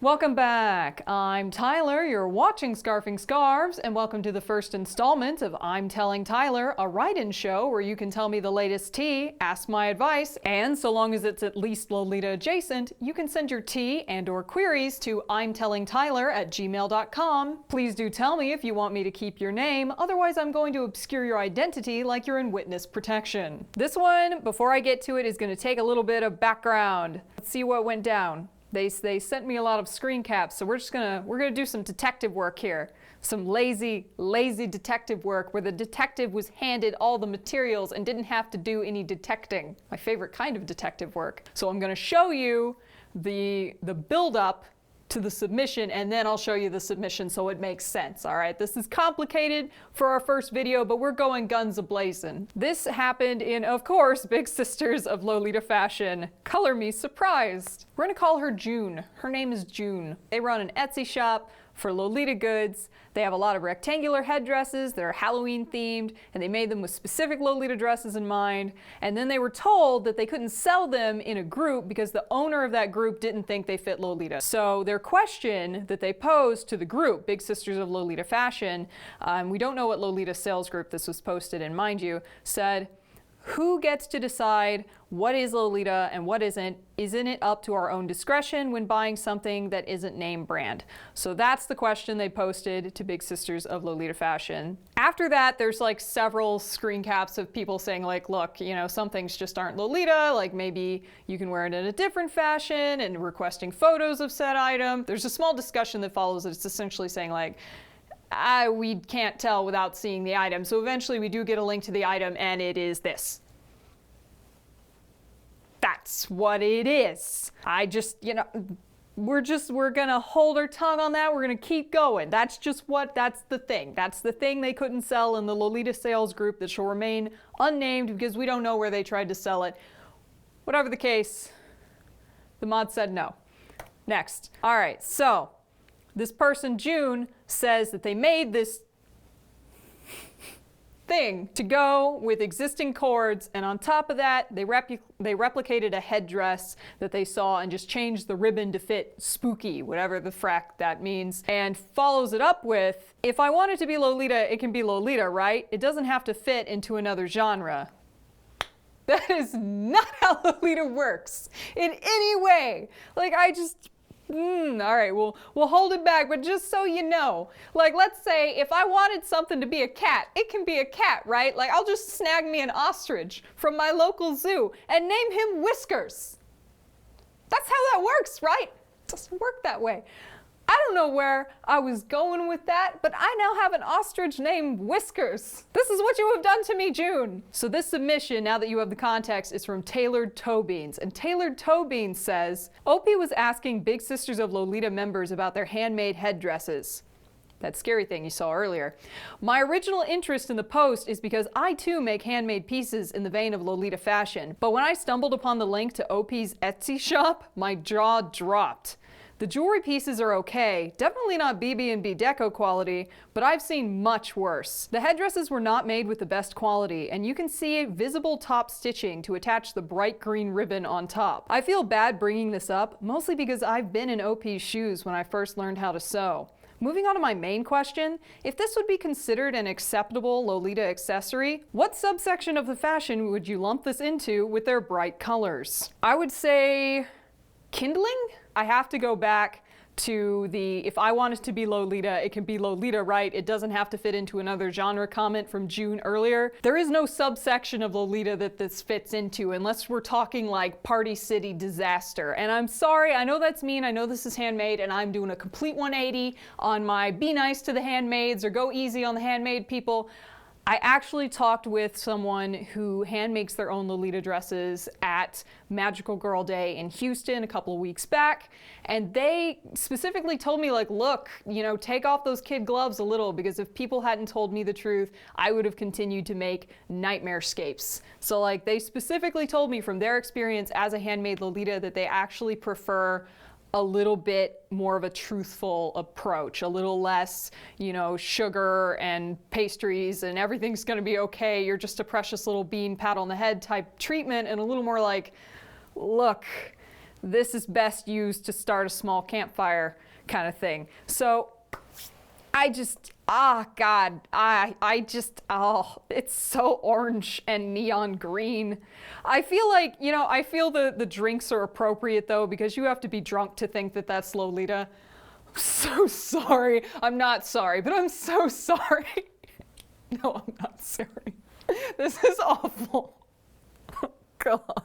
Welcome back. I'm Tyler, you're watching Scarfing Scarves, and welcome to the first installment of I'm Telling Tyler, a write-in show where you can tell me the latest tea, ask my advice, and so long as it's at least Lolita adjacent, you can send your tea and/or queries to imtellingtyler@gmail.com. Please do tell me if you want me to keep your name, otherwise I'm going to obscure your identity like you're in witness protection. This one, before I get to it, is going to take a little bit of background. Let's see what went down. They sent me a lot of screen caps, so we're gonna do some detective work here. Some lazy detective work where the detective was handed all the materials and didn't have to do any detecting. My favorite kind of detective work. So I'm gonna show you the build-up to the submission, and then I'll show you the submission so it makes sense. All right, this is complicated for our first video, but we're going guns a-blazing. This happened in, of course, Big Sisters of Lolita Fashion. Color me surprised. We're gonna call her June. Her name is June. They run an Etsy shop for Lolita goods. They have a lot of rectangular headdresses that are Halloween themed, and they made them with specific Lolita dresses in mind. And then they were told that they couldn't sell them in a group because the owner of that group didn't think they fit Lolita. So their question that they posed to the group, Big Sisters of Lolita Fashion, we don't know what Lolita sales group this was posted in, mind you, said, who gets to decide what is Lolita and what isn't? Isn't it up to our own discretion when buying something that isn't name brand? So that's the question they posted to Big Sisters of Lolita Fashion. After that, there's like several screen caps of people saying like, look, you know, some things just aren't Lolita, like maybe you can wear it in a different fashion, and requesting photos of said item. There's a small discussion that follows it. It's essentially saying like, we can't tell without seeing the item. So eventually we do get a link to the item, and it is this. That's what it is. I just, you know, we're gonna hold our tongue on that. We're gonna keep going. That's the thing. That's the thing they couldn't sell in the Lolita sales group that shall remain unnamed because we don't know where they tried to sell it. Whatever the case, the mod said no. Next. All right, so this person, June, says that they made this thing to go with existing cords, and on top of that, they replicated a headdress that they saw and just changed the ribbon to fit spooky, whatever the frack that means, and follows it up with, if I want it to be Lolita, it can be Lolita, right? It doesn't have to fit into another genre. That is not how Lolita works in any way. Like, all right, we'll hold it back, but just so you know, like, let's say if I wanted something to be a cat, it can be a cat, right? Like, I'll just snag me an ostrich from my local zoo and name him Whiskers. That's how that works, right? It doesn't work that way. I don't know where I was going with that, but I now have an ostrich named Whiskers. This is what you have done to me, June. So this submission, now that you have the context, is from Tailored Toe Beans. And Tailored Toe Beans says, Opie was asking Big Sisters of Lolita members about their handmade headdresses. That scary thing you saw earlier. My original interest in the post is because I too make handmade pieces in the vein of Lolita fashion. But when I stumbled upon the link to Opie's Etsy shop, my jaw dropped. The jewelry pieces are okay, definitely not BB&B Deco quality, but I've seen much worse. The headdresses were not made with the best quality, and you can see visible top stitching to attach the bright green ribbon on top. I feel bad bringing this up, mostly because I've been in OP's shoes when I first learned how to sew. Moving on to my main question, if this would be considered an acceptable Lolita accessory, what subsection of the fashion would you lump this into with their bright colors? I would say kindling? I have to go back to the, if I want it to be Lolita, it can be Lolita, right? It doesn't have to fit into another genre comment from June earlier. There is no subsection of Lolita that this fits into unless we're talking like Party City Disaster. And I'm sorry, I know that's mean, I know this is handmade, and I'm doing a complete 180 on my be nice to the handmaids or go easy on the handmade people. I actually talked with someone who hand makes their own Lolita dresses at Magical Girl Day in Houston a couple of weeks back, and they specifically told me, like, look, you know, take off those kid gloves a little, because if people hadn't told me the truth, I would have continued to make nightmare scapes. So like, they specifically told me from their experience as a handmade Lolita that they actually prefer a little bit more of a truthful approach, a little less, you know, sugar and pastries and everything's gonna be okay, you're just a precious little bean, pat on the head type treatment, and a little more like, look, this is best used to start a small campfire kind of thing. So God, it's so orange and neon green. I feel like, I feel the drinks are appropriate though, because you have to be drunk to think that that's Lolita. I'm so sorry. I'm not sorry, but I'm so sorry. No, I'm not sorry. This is awful. Oh, God.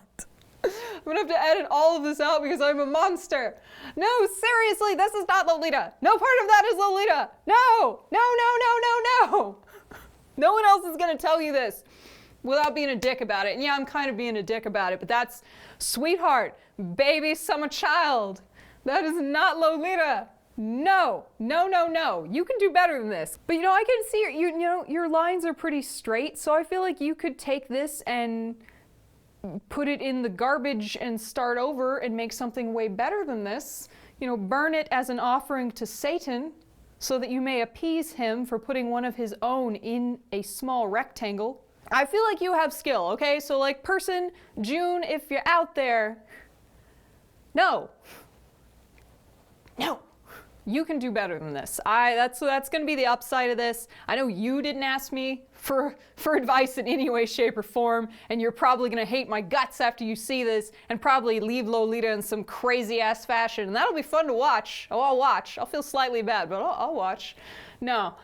I'm gonna have to edit all of this out because I'm a monster. No, seriously, this is not Lolita. No part of that is Lolita. No. No one else is gonna tell you this without being a dick about it. And yeah, I'm kind of being a dick about it, but that's Sweetheart, Baby Summer Child. That is not Lolita. No. You can do better than this. But I can see your lines are pretty straight, so I feel like you could take this and put it in the garbage and start over and make something way better than this. Burn it as an offering to Satan so that you may appease him for putting one of his own in a small rectangle. I feel like you have skill, okay? So like person, June, if you're out there, no. You can do better than this. That's going to be the upside of this. I know you didn't ask me for advice in any way, shape, or form, and you're probably going to hate my guts after you see this and probably leave Lolita in some crazy-ass fashion, and that'll be fun to watch. Oh, I'll watch. I'll feel slightly bad, but I'll watch. No.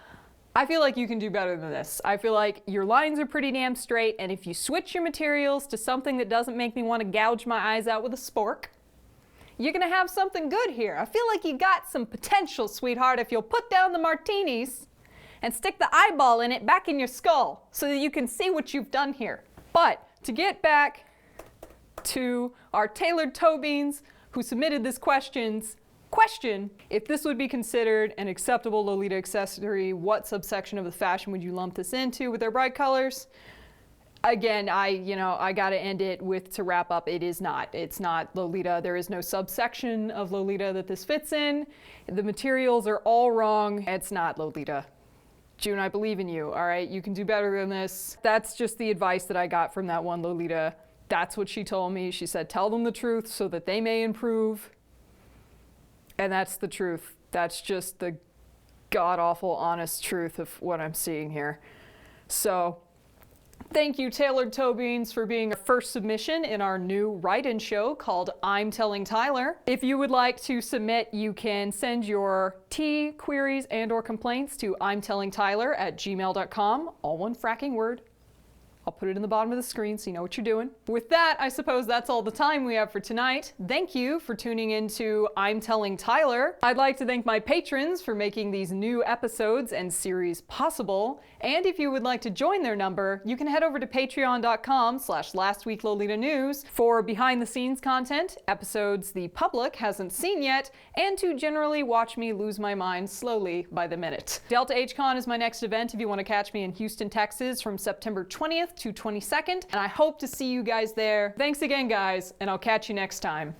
I feel like you can do better than this. I feel like your lines are pretty damn straight, and if you switch your materials to something that doesn't make me want to gouge my eyes out with a spork, you're gonna have something good here. I feel like you got some potential, sweetheart, if you'll put down the martinis and stick the eyeball in it back in your skull so that you can see what you've done here. But to get back to our tailored toe beans who submitted this question, if this would be considered an acceptable Lolita accessory, what subsection of the fashion would you lump this into with their bright colors? Again, I gotta end it with, to wrap up, it's not Lolita. There is no subsection of Lolita that this fits in. The materials are all wrong. It's not Lolita. June, I believe in you, all right? You can do better than this. That's just the advice that I got from that one Lolita. That's what she told me. She said, tell them the truth so that they may improve. And that's the truth. That's just the god-awful, honest truth of what I'm seeing here. So, thank you, Tailored Toe Beans, for being our first submission in our new write-in show called I'm Telling Tyler. If you would like to submit, you can send your tea, queries, and or complaints to imtellingtyler@gmail.com, all one fracking word. I'll put it in the bottom of the screen so you know what you're doing. With that, I suppose that's all the time we have for tonight. Thank you for tuning in to I'm Telling Tyler. I'd like to thank my patrons for making these new episodes and series possible. And if you would like to join their number, you can head over to patreon.com/lastweeklolitanews for behind-the-scenes content, episodes the public hasn't seen yet, and to generally watch me lose my mind slowly by the minute. Delta H-Con is my next event if you want to catch me in Houston, Texas from September 20th to 22nd, and I hope to see you guys there. Thanks again, guys, and I'll catch you next time.